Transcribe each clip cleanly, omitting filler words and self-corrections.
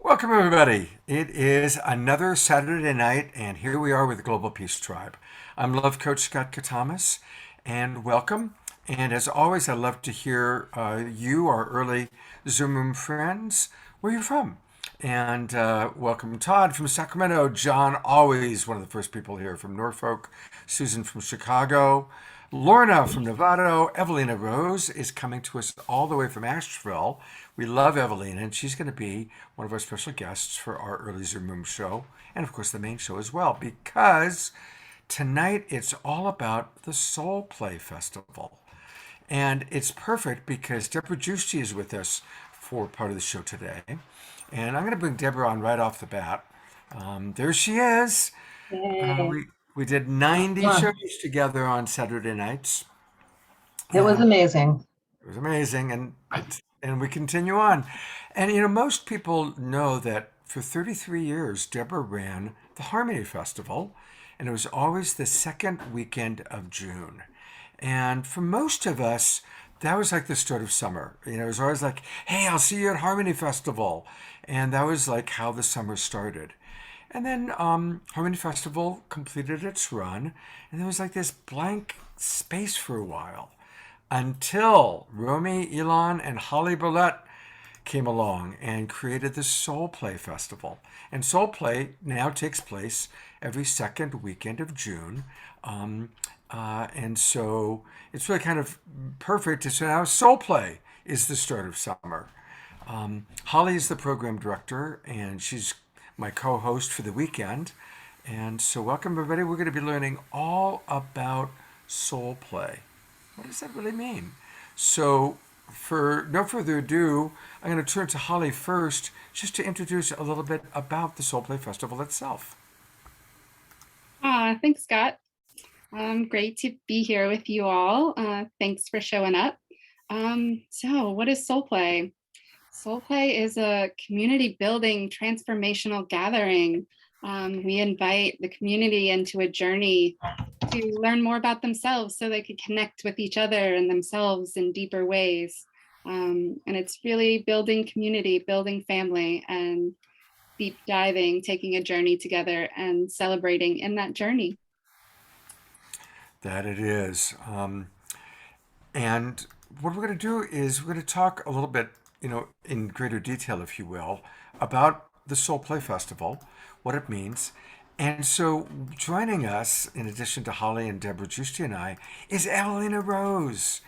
Welcome, everybody. It is another Saturday night, and here we are with the Global Peace Tribe. I'm Love Coach Scott Catamas, and welcome. And as always, I love to hear you, our early Zoom Room friends, where you're from. And welcome, Todd from Sacramento, John, always one of the first people here from Norfolk, Susan from Chicago, Lorna from Nevada, Evalena Rose is coming to us all the way from Asheville. We love Evelina, and she's going to be one of our special guests for our early Zoom Room show, and of course the main show as well, because tonight it's all about the SoulPlay Festival. And it's perfect because Debra Giusti is with us for part of the show today. And I'm going to bring Deborah on right off the bat. There she is. Uh, Yay. we, we did 90 Huh. shows together on Saturday nights. It was And amazing. it was amazing, and we continue on. And most people know that for 33 years, Deborah ran the Harmony Festival, and it was always the second weekend of June. And for most of us, that was like the start of summer. It was always like, "Hey, I'll see you at Harmony Festival," and that was like how the summer started. And then Harmony Festival completed its run, and there was like this blank space for a while until Romy, Elon, and Holly Burlet came along and created the SoulPlay Festival. And SoulPlay now takes place every second weekend of June. And so it's really kind of perfect. So now SoulPlay is the start of summer. Holly is the program director, and she's my co host for the weekend. And so, welcome, everybody. We're going to be learning all about SoulPlay. What does that really mean? So, for no further ado, I'm going to turn to Holly first just to introduce a little bit about the SoulPlay Festival itself. Thanks, Scott. Great to be here with you all. Thanks for showing up. So what is Soul Play? Soul Play is a community building transformational gathering. We invite the community into a journey to learn more about themselves so they could connect with each other and themselves in deeper ways. And it's really building community, building family, and deep diving, taking a journey together and celebrating in that journey. That it is. And what we're going to do is we're going to talk a little bit, in greater detail, if you will, about the Soul Play Festival, what it means. And so joining us, in addition to Holly and Debra Giusti and I, is Evalena Rose.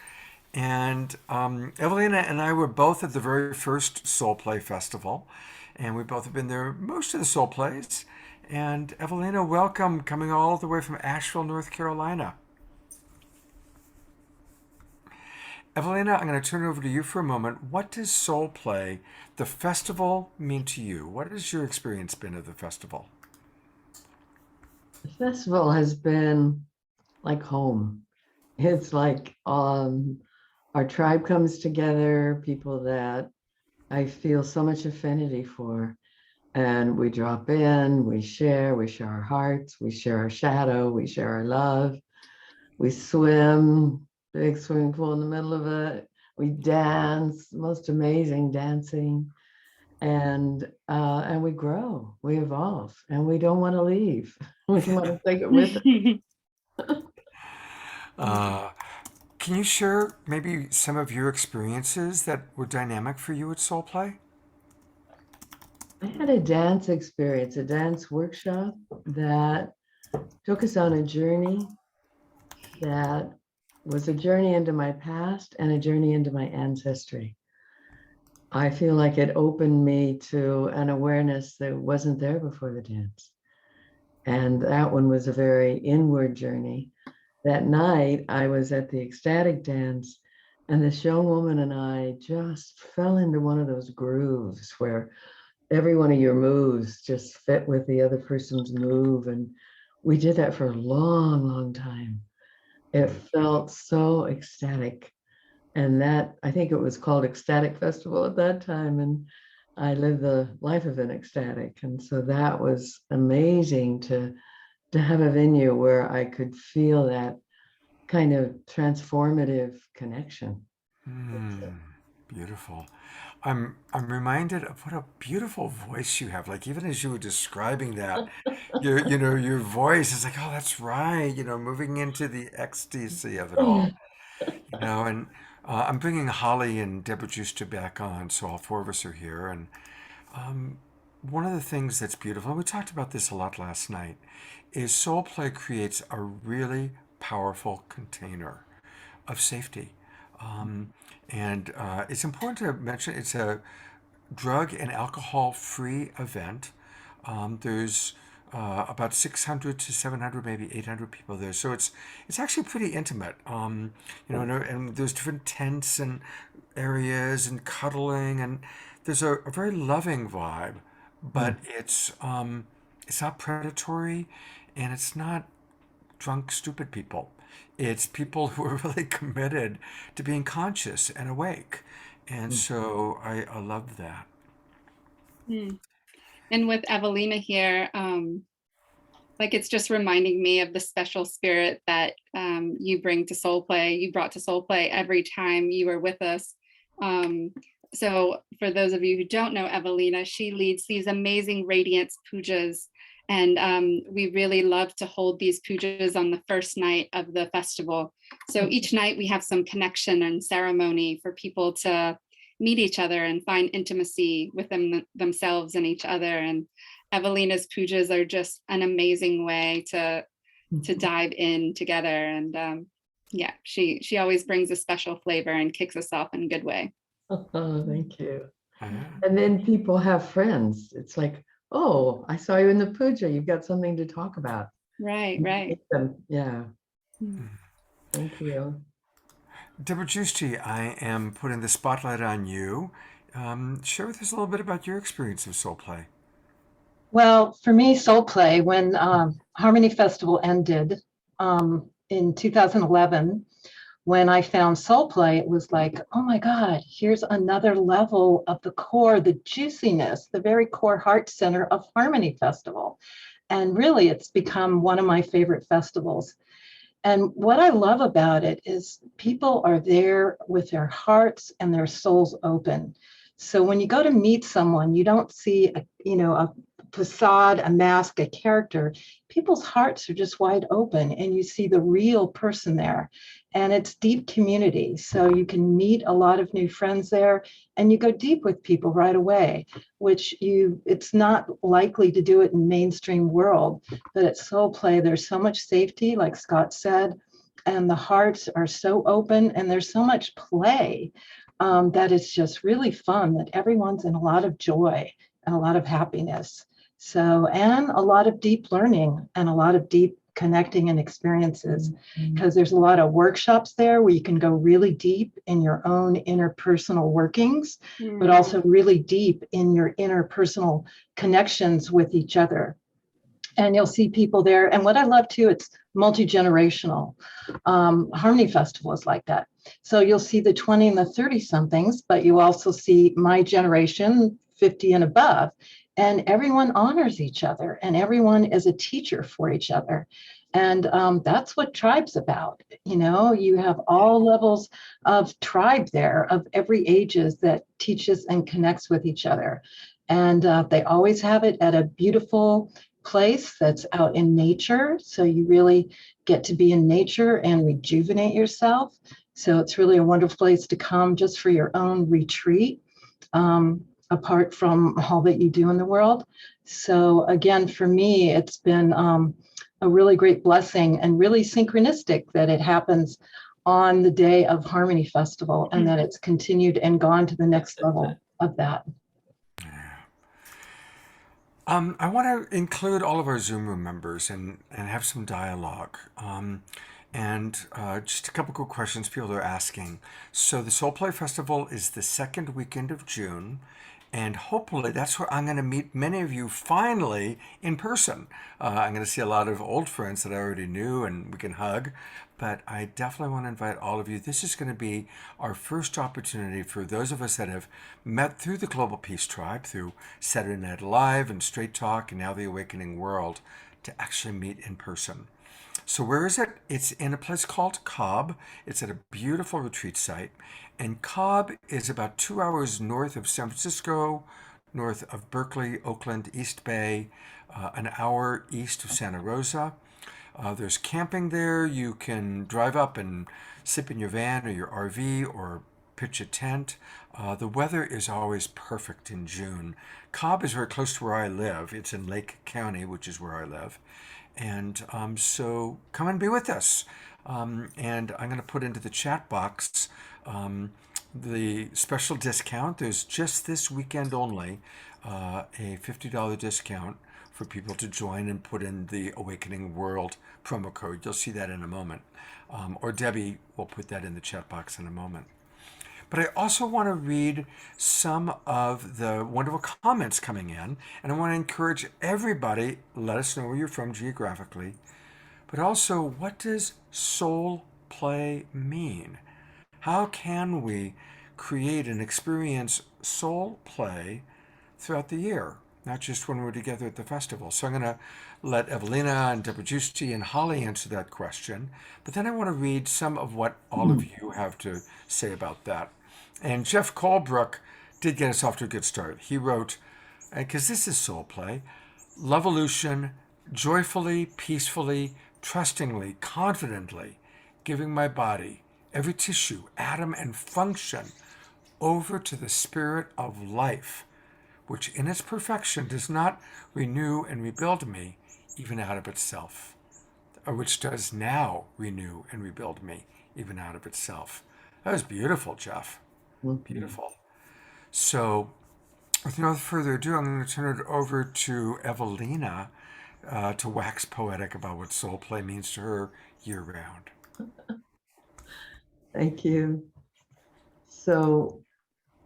And Evelina and I were both at the very first Soul Play Festival, and we both have been there most of the Soul Plays. And Evelina, welcome, coming all the way from Asheville, North Carolina. Evelina, I'm going to turn it over to you for a moment. What does Soul Play, the festival, mean to you? What has your experience been of the festival? The festival has been like home. It's like our tribe comes together, people that I feel so much affinity for. And we drop in, we share our hearts, we share our shadow, we share our love, we swim, big swimming pool in the middle of it. We dance, most amazing dancing. And we grow, we evolve, and we don't want to leave. We want to take it with us. Uh, can you share maybe some of your experiences that were dynamic for you at Soul Play? I had a dance experience, a dance workshop that took us on a journey that was a journey into my past and a journey into my ancestry. I feel like it opened me to an awareness that wasn't there before the dance. And that one was a very inward journey. That night, I was at the ecstatic dance, and this young woman and I just fell into one of those grooves where every one of your moves just fit with the other person's move. And we did that for a long, long time. It felt so ecstatic. And that, I think it was called Ecstatic Festival at that time. And I lived the life of an ecstatic. And so that was amazing to have a venue where I could feel that kind of transformative connection. Hmm. Beautiful. I'm reminded of what a beautiful voice you have. Like even as you were describing that, your voice is like, oh, that's right. Moving into the ecstasy of it all. And I'm bringing Holly and Debra Giusti back on, so all four of us are here. And one of the things that's beautiful, and we talked about this a lot last night, is Soul Play creates a really powerful container of safety. And it's important to mention it's a drug and alcohol free event. There's about 600 to 700, maybe 800 people there. So it's actually pretty intimate. And there's different tents and areas and cuddling, and there's a very loving vibe, but it's not predatory, and it's not drunk, stupid people. It's people who are really committed to being conscious and awake. And so I love that. Mm. And with Evalena here, like it's just reminding me of the special spirit that you bring to Soul Play. You brought to Soul Play every time you were with us. So for those of you who don't know Evalena, she leads these amazing radiance pujas. And we really love to hold these pujas on the first night of the festival. So each night we have some connection and ceremony for people to meet each other and find intimacy with themselves and each other. And Evalena's pujas are just an amazing way to dive in together. And yeah, she always brings a special flavor and kicks us off in a good way. Oh, thank you. Uh, And then people have friends. It's like, oh, I saw you in the puja. You've got something to talk about. Right. Yeah, Mm. thank you. Debra Giusti, I am putting the spotlight on you. Share with us a little bit about your experience of Soul Play. Well, for me, Soul Play, when Harmony Festival ended in 2011, when I found Soul Play, it was like, oh my God, here's another level of the core, the juiciness, the very core heart center of Harmony Festival. And really, it's become one of my favorite festivals. And what I love about it is people are there with their hearts and their souls open. So when you go to meet someone, you don't see a facade, a mask, a character. People's hearts are just wide open, and you see the real person there. And it's deep community. So you can meet a lot of new friends there, and you go deep with people right away, which it's not likely to do it in mainstream world. But at Soul Play, there's so much safety, like Scott said, and the hearts are so open, and there's so much play that it's just really fun, that everyone's in a lot of joy and a lot of happiness. So, and a lot of deep learning and a lot of deep connecting and experiences, because there's a lot of workshops there where you can go really deep in your own interpersonal workings, but also really deep in your interpersonal connections with each other. And you'll see people there. And what I love too, it's multi-generational. Harmony Festival is like that. So you'll see the 20 and the 30 somethings, but you also see my generation, 50 and above. And everyone honors each other, and everyone is a teacher for each other. And that's what tribe's about. You have all levels of tribe there, of every ages, that teaches and connects with each other. And they always have it at a beautiful place that's out in nature. So you really get to be in nature and rejuvenate yourself. So it's really a wonderful place to come just for your own retreat, apart from all that you do in the world. So again, for me, it's been a really great blessing and really synchronistic that it happens on the day of Harmony Festival, and that it's continued and gone to the next level of that. I want to include all of our Zoom room members and have some dialogue. And just a couple quick questions people are asking. So the Soul Play Festival is the second weekend of June. And hopefully that's where I'm going to meet many of you finally in person. I'm going to see a lot of old friends that I already knew and we can hug. But I definitely want to invite all of you. This is going to be our first opportunity for those of us that have met through the Global Peace Tribe, through Saturday Night Live and Straight Talk and now the Awakening World, to actually meet in person. So where is it? It's in a place called Cobb. It's at a beautiful retreat site. And Cobb is about 2 hours north of San Francisco, north of Berkeley, Oakland, East Bay, an hour east of Santa Rosa. There's camping there. You can drive up and sleep in your van or your RV or pitch a tent. The weather is always perfect in June. Cobb is very close to where I live. It's in Lake County, which is where I live. And so come and be with us. And I'm going to put into the chat box the special discount. There's just this weekend only a $50 discount for people to join and put in the Awakening World promo code. You'll see that in a moment. Or Debbie will put that in the chat box in a moment. But I also want to read some of the wonderful comments coming in, and I want to encourage everybody, let us know where you're from geographically, but also, what does soul play mean? How can we create and experience soul play throughout the year, not just when we're together at the festival? So I'm going to let Evalena and Debra Giusti and Holly answer that question, but then I want to read some of what all of you have to say about that. And Jeff Colebrook did get us off to a good start. He wrote, because this is soul play, Lovolution, joyfully, peacefully, trustingly, confidently, giving my body, every tissue, atom, and function over to the spirit of life, which in its perfection does not renew and rebuild me even out of itself, or which does now renew and rebuild me even out of itself. That was beautiful, Jeff. Beautiful. So, with no further ado, I'm going to turn it over to Evalena to wax poetic about what soul play means to her year round. Thank you. So,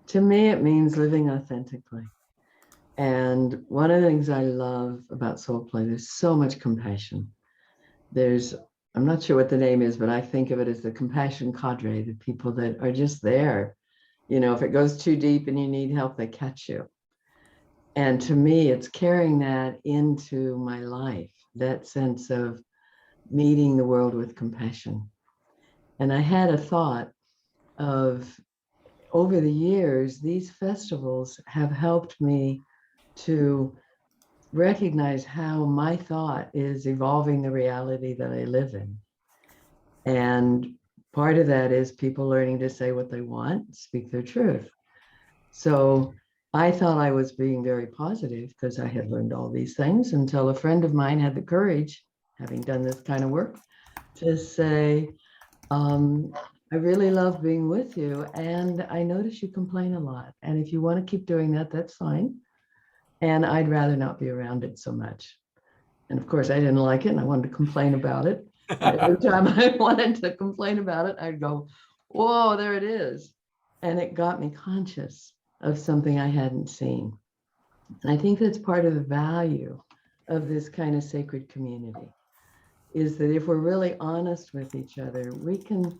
to me, it means living authentically. And one of the things I love about soul play, there's so much compassion. I'm not sure what the name is, but I think of it as the compassion cadre, the people that are just there. You know, if it goes too deep and you need help, they catch you. And to me, it's carrying that into my life, that sense of meeting the world with compassion. And I had a thought of, over the years, these festivals have helped me to recognize how my thought is evolving the reality that I live in. And part of that is people learning to say what they want, speak their truth. So I thought I was being very positive because I had learned all these things until a friend of mine had the courage, having done this kind of work, to say, I really love being with you, and I notice you complain a lot. And if you want to keep doing that, that's fine. And I'd rather not be around it so much. And of course, I didn't like it, and I wanted to complain about it. And every time I wanted to complain about it, I'd go, whoa, there it is. And it got me conscious of something I hadn't seen. And I think that's part of the value of this kind of sacred community, is that if we're really honest with each other, we can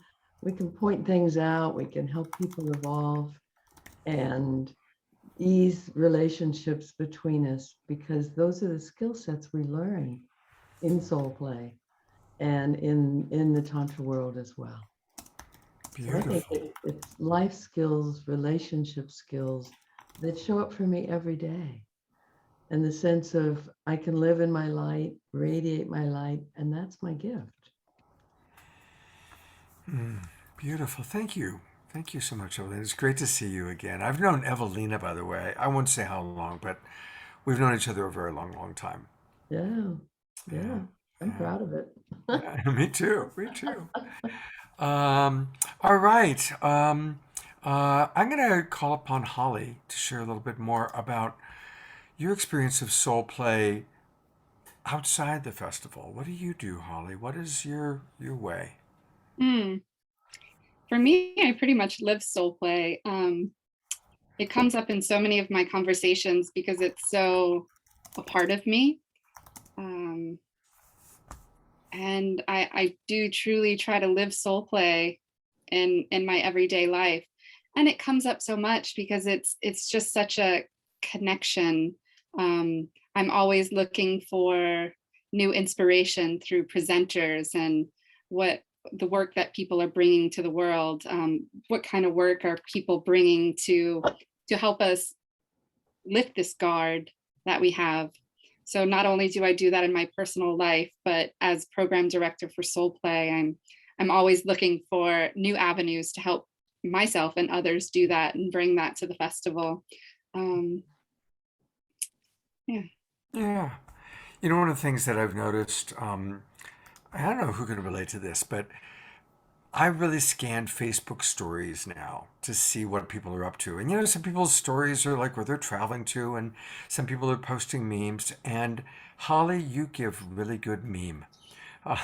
point things out, we can help people evolve and ease relationships between us, because those are the skill sets we learn in soul play and in the Tantra world as well. Beautiful. So I think it's life skills, relationship skills that show up for me every day. And the sense of I can live in my light, radiate my light, and that's my gift. Beautiful. Thank you. Thank you so much, Evalena. It's great to see you again. I've known Evalena, by the way. I won't say how long, but we've known each other a very long, long time. Yeah. I'm proud of it. Yeah, me too. Me too. All right. I'm going to call upon Holly to share a little bit more about your experience of soul play outside the festival. What do you do, Holly? What is your way? For me, I pretty much live soul play. It comes up in so many of my conversations because it's so a part of me. And I do truly try to live soul play in my everyday life. And it comes up so much because it's just such a connection. I'm always looking for new inspiration through presenters and what the work that people are bringing to the world. What kind of work are people bringing to help us lift this guard that we have? So not only do I do that in my personal life, but as program director for SoulPlay, I'm always looking for new avenues to help myself and others do that and bring that to the festival. Yeah. Yeah. You know, one of the things that I've noticed, I don't know who can relate to this, but I really scan Facebook stories now to see what people are up to. And you know, some people's stories are like where they're traveling to, and some people are posting memes. And Holly, you give really good meme. Uh,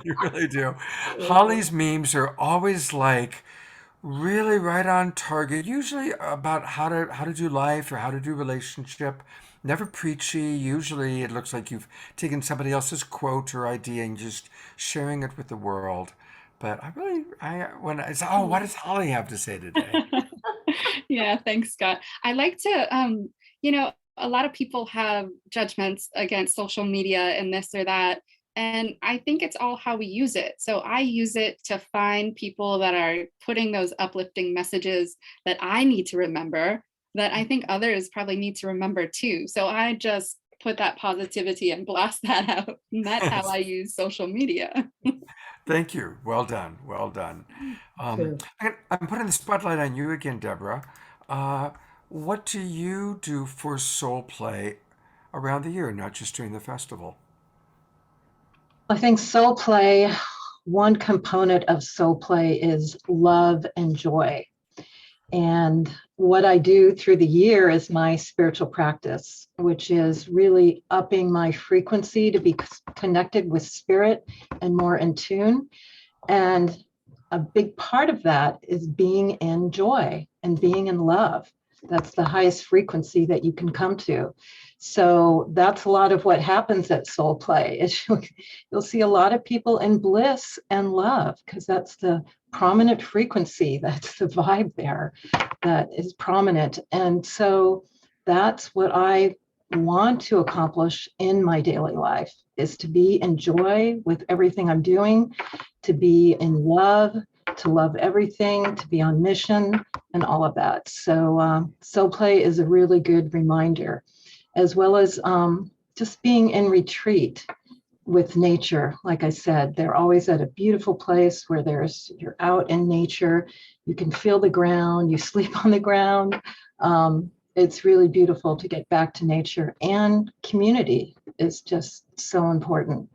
you really do. Holly's memes are always like really right on target, usually about how to do life or how to do relationship. Never preachy. Usually it looks like you've taken somebody else's quote or idea and just sharing it with the world. But when I say, oh, what does Holly have to say today? Yeah, thanks, Scott. I like to, a lot of people have judgments against social media and this or that. And I think it's all how we use it. So I use it to find people that are putting those uplifting messages that I need to remember, that I think others probably need to remember too. So I just put that positivity and blast that out. And that's how I use social media. Thank you. Well done. Well done. True. I'm putting the spotlight on you again, Deborah. Uh, what do you do for Soul Play around the year, not just during the festival? I think soul play, one component of soul play is love and joy. And what I do through the year is my spiritual practice, which is really upping my frequency to be connected with spirit and more in tune. And a big part of that is being in joy and being in love. That's the highest frequency that you can come to. So that's a lot of what happens at Soul Play. Is you'll see a lot of people in bliss and love, because that's the prominent frequency. That's the vibe there that is prominent. And so that's what I want to accomplish in my daily life, is to be in joy with everything I'm doing, to be in love, to love everything, to be on mission, and all of that. So Soul Play is a really good reminder, as well as just being in retreat with nature. Like I said, they're always at a beautiful place where you're out in nature, you can feel the ground, you sleep on the ground. It's really beautiful to get back to nature, and community is just so important,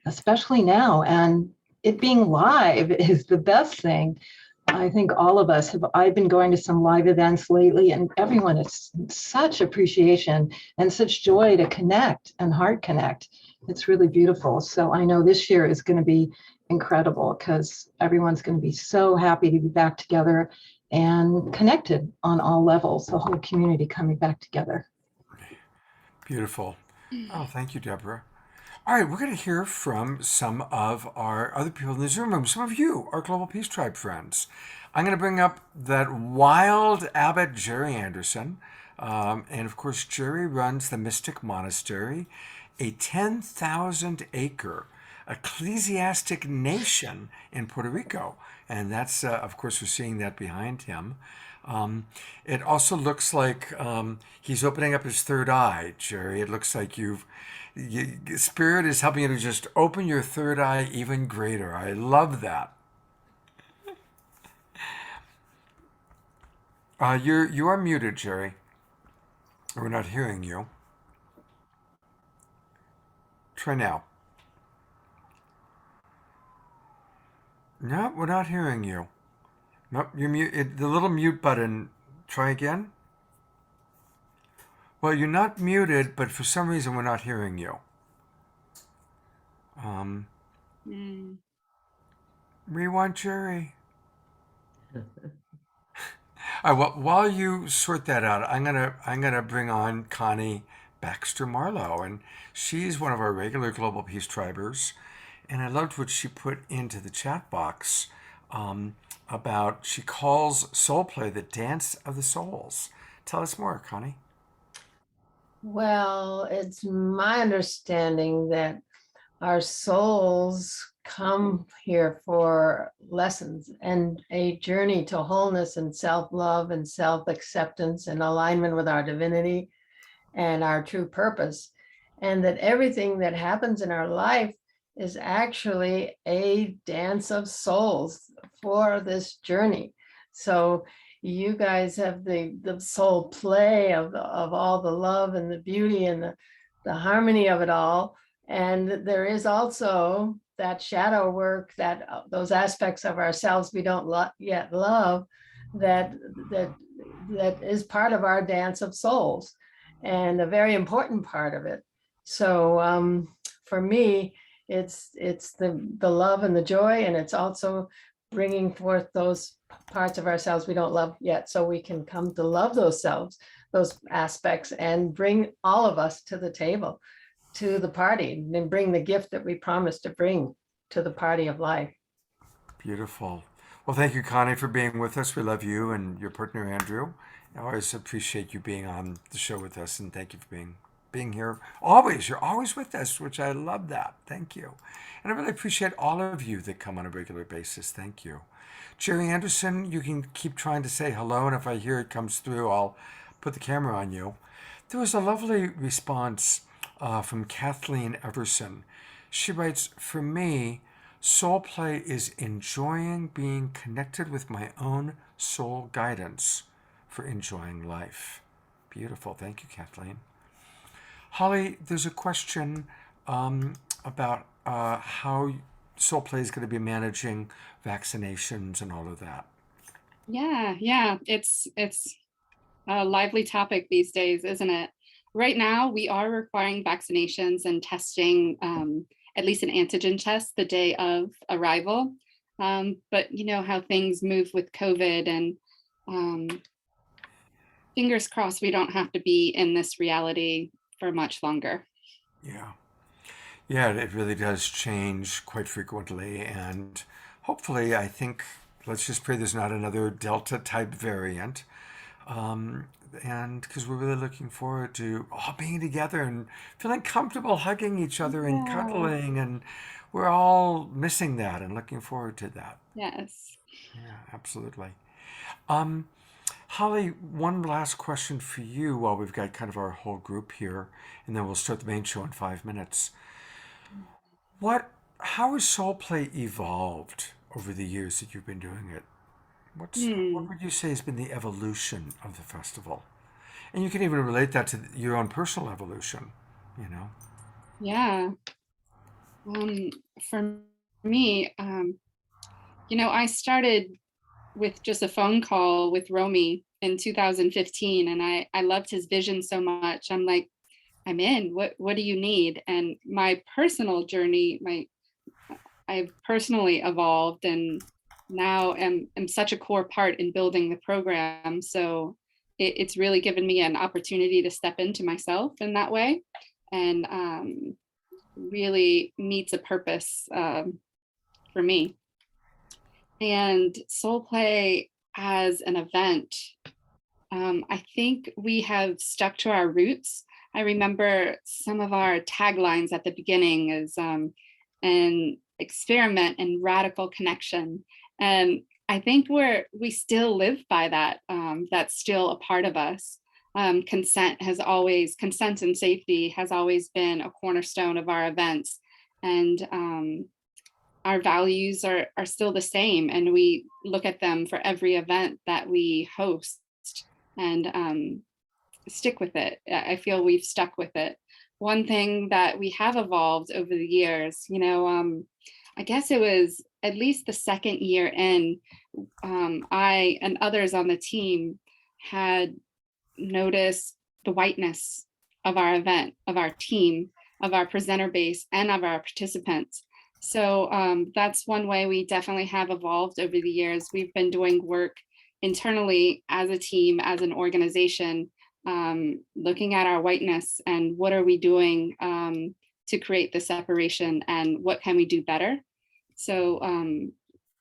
especially now. And it being live is the best thing. I think all of us have. I've been going to some live events lately, and everyone is such appreciation and such joy to connect and heart connect. It's really beautiful. So I know this year is going to be incredible, because everyone's going to be so happy to be back together and connected on all levels, the whole community coming back together. Beautiful. Oh, thank you, Deborah. All right, we're going to hear from some of our other people in the Zoom room, some of you, our Global Peace Tribe friends. I'm going to bring up that wild abbot, Jerry Anderson. And of course, Jerry runs the Mystic Monastery, a 10,000 acre ecclesiastic nation in Puerto Rico. And that's, of course, we're seeing that behind him. It also looks like he's opening up his third eye, Jerry. It looks like Spirit is helping you to just open your third eye even greater. I love that. You are muted, Jerry. We're not hearing you. Try now. No, we're not hearing you. Nope, you're mute. The little mute button. Try again. Well, you're not muted, but for some reason we're not hearing you. Rewind, Jerry. All right, well, while you sort that out, I'm gonna bring on Connie Baxter Marlowe, and she's one of our regular Global Peace Tribers, and I loved what she put into the chat box about, she calls Soul Play the dance of the souls. Tell us more, Connie. Well, it's my understanding that our souls come here for lessons and a journey to wholeness and self-love and self-acceptance and alignment with our divinity and our true purpose. And that everything that happens in our life is actually a dance of souls for this journey. So you guys have the soul play of all the love and the beauty and the harmony of it all. And there is also that shadow work, that those aspects of ourselves we don't yet love, that that is part of our dance of souls, and a very important part of it. So for me, it's the love and the joy, and it's also bringing forth those parts of ourselves we don't love yet, so we can come to love those selves, those aspects, and bring all of us to the table, to the party, and bring the gift that we promised to bring to the party of life. Beautiful. Well, thank you, Connie, for being with us. We love you and your partner, Andrew. I always appreciate you being on the show with us, and thank you for being here. Always, you're always with us, which I love that. Thank you. And I really appreciate all of you that come on a regular basis. Thank you. Jerry Anderson, you can keep trying to say hello, and if I hear it comes through, I'll put the camera on you. There was a lovely response from Kathleen Everson. She writes, "For me, soul play is enjoying being connected with my own soul guidance for enjoying life." Beautiful. Thank you, Kathleen. Holly, there's a question about how soul play is going to be managing vaccinations and all of that. Yeah, it's a lively topic these days, isn't it? Right now, we are requiring vaccinations and testing, at least an antigen test the day of arrival. But you know how things move with COVID, and fingers crossed we don't have to be in this reality for much longer. Yeah. Yeah, it really does change quite frequently. And hopefully, I think, let's just pray there's not another Delta type variant. And because we're really looking forward to all being together and feeling comfortable hugging each other and Yeah. cuddling. And we're all missing that and looking forward to that. Yes. Yeah, absolutely. Um, Holly, one last question for you while we've got kind of our whole group here, and then we'll start the main show in 5 minutes. How has Soul Play evolved over the years that you've been doing it? What Hmm. would you say has been the evolution of the festival? And you can even relate that to your own personal evolution, you know? Yeah. For me, I started with just a phone call with Romy in 2015, and I loved his vision so much. I'm like, I'm in. What do you need? And my personal journey, I've personally evolved, and now am such a core part in building the program. So it's really given me an opportunity to step into myself in that way, and really meets a purpose for me. And Soul Play as an event, I think we have stuck to our roots. I remember some of our taglines at the beginning is an experiment and radical connection. And I think we still live by that. That's still a part of us. Consent and safety has always been a cornerstone of our events. And our values are still the same, and we look at them for every event that we host, and stick with it. I feel we've stuck with it. One thing that we have evolved over the years, I guess it was at least the second year in, I and others on the team had noticed the whiteness of our event, of our team, of our presenter base, and of our participants. So that's one way we definitely have evolved over the years. We've been doing work internally as a team, as an organization, looking at our whiteness and what are we doing to create the separation, and what can we do better. So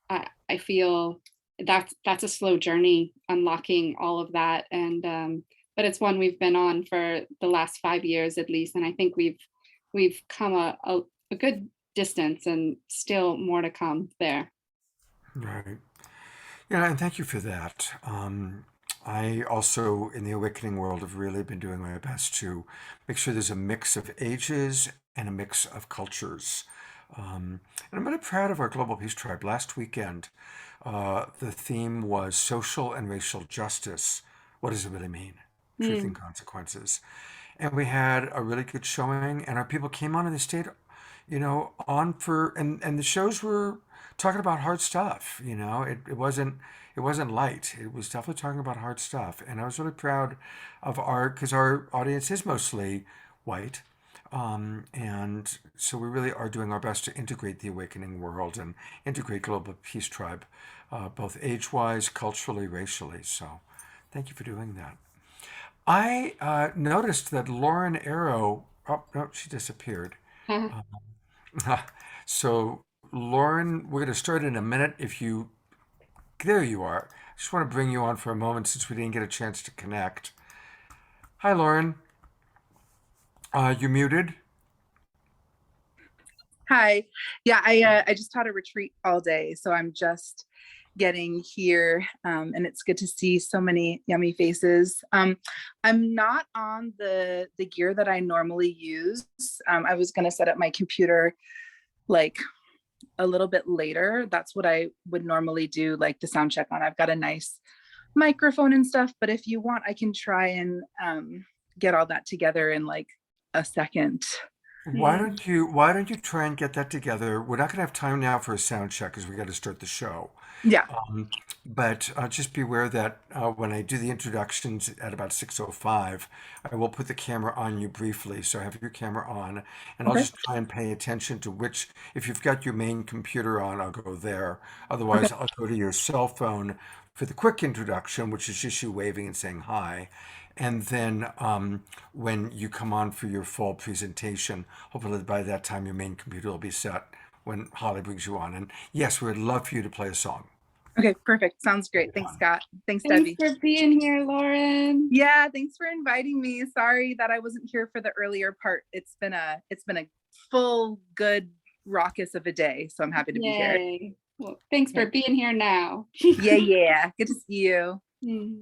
I feel that's a slow journey, unlocking all of that, and but it's one we've been on for the last 5 years at least. And I think we've come a good distance and still more to come there. Right. Yeah, and thank you for that. I also, in the awakening world, have really been doing my best to make sure there's a mix of ages and a mix of cultures. And I'm really proud of our Global Peace Tribe. Last weekend, the theme was social and racial justice. What does it really mean? Truth and Mm. consequences. And we had a really good showing, and our people came on and they stayed, on for, and the shows were talking about hard stuff. It wasn't light. It was definitely talking about hard stuff, and I was really proud of because our audience is mostly white, and so we really are doing our best to integrate the awakening world and integrate Global Peace Tribe, both age-wise, culturally, racially. So, thank you for doing that. I noticed that Lauren Arrow. Oh no, she disappeared. So, Lauren, we're going to start in a minute. There you are. I just want to bring you on for a moment since we didn't get a chance to connect. Hi, Lauren. You muted? Hi. Yeah, I just taught a retreat all day, so I'm just getting here, and it's good to see so many yummy faces. I'm not on the gear that I normally use. I was going to set up my computer like a little bit later. That's what I would normally do, like the sound check on. I've got a nice microphone and stuff, but if you want, I can try and get all that together in like a second. Why don't you try and get that together? We're not going to have time now for a sound check because we got to start the show. Yeah. But just be aware that when I do the introductions at about 6:05, I will put the camera on you briefly. So have your camera on, and I'll Okay. just try and pay attention to if you've got your main computer on, I'll go there. Okay. Otherwise, I'll go to your cell phone for the quick introduction, which is just you waving and saying hi. And then when you come on for your full presentation, hopefully by that time your main computer will be set when Holly brings you on. And yes, we would love for you to play a song. Okay, perfect. Sounds great. Thanks, Scott. Thanks, Thanks Debbie. for being here, Lauren. Yeah, thanks for inviting me. Sorry that I wasn't here for the earlier part. It's been a full, good, raucous of a day. So I'm happy to be here. Yay. Well, thanks for being here now. Yeah. Good to see you. Mm.